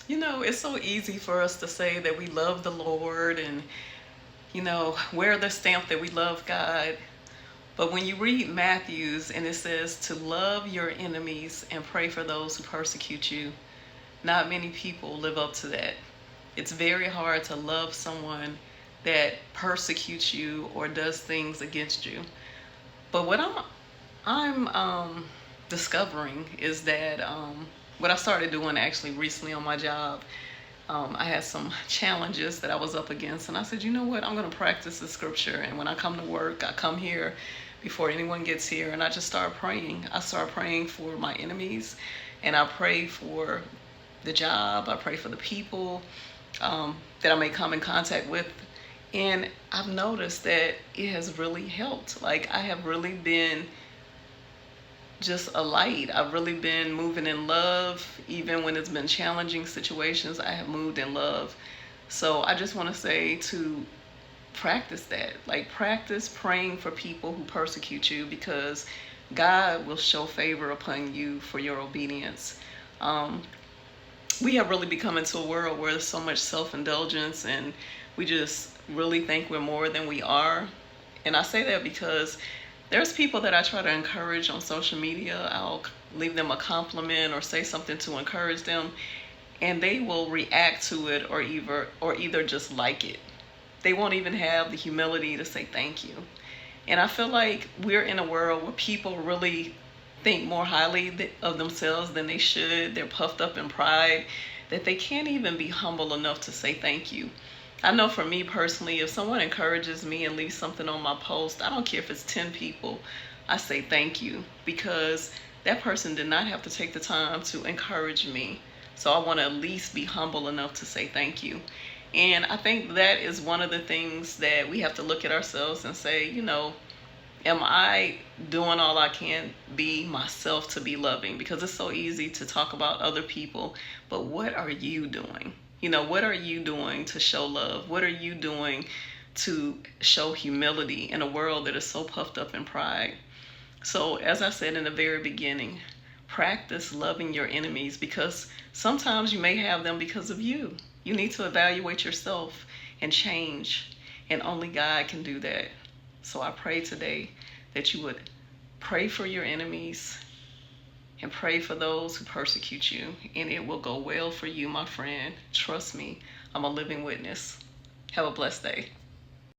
You know, it's so easy for us to say that we love the Lord and, wear the stamp that we love God. But when you read Matthew's and it says to love your enemies and pray for those who persecute you, not many people live up to that. It's very hard to love someone that persecutes you or does things against you. But what I'm discovering is that what I started doing actually recently on my job, I had some challenges that I was up against, and I said, you know what, I'm going to practice the scripture. And when I come to work, I come here before anyone gets here, and I just start praying. I start praying for my enemies, and I pray for the job. I pray for the people that I may come in contact with. And I've noticed that it has really helped. Like, I have really been just a light. I've really been moving in love. Even when it's been challenging situations, I have moved in love. So I just want to say to practice that. Like, practice praying for people who persecute you, because God will show favor upon you for your obedience. We have really become into a world where there's so much self-indulgence, and we just really think we're more than we are. And I say that because there's people that I try to encourage on social media. I'll leave them a compliment or say something to encourage them, and they will react to it or either just like it. They won't even have the humility to say thank you. And I feel like we're in a world where people really think more highly of themselves than they should. They're puffed up in pride that they can't even be humble enough to say thank you. I know for me personally, if someone encourages me and leaves something on my post, I don't care if it's 10 people, I say thank you, because that person did not have to take the time to encourage me. So I want to at least be humble enough to say thank you. And I think that is one of the things that we have to look at ourselves and say, am I doing all I can be myself to be loving? Because it's so easy to talk about other people, but what are you doing? What are you doing to show love? What are you doing to show humility in a world that is so puffed up in pride? So, as I said in the very beginning, practice loving your enemies, because sometimes you may have them because of you. You need to evaluate yourself and change, and only God can do that. So I pray today that you would pray for your enemies and pray for those who persecute you, and it will go well for you, my friend. Trust me, I'm a living witness. Have a blessed day.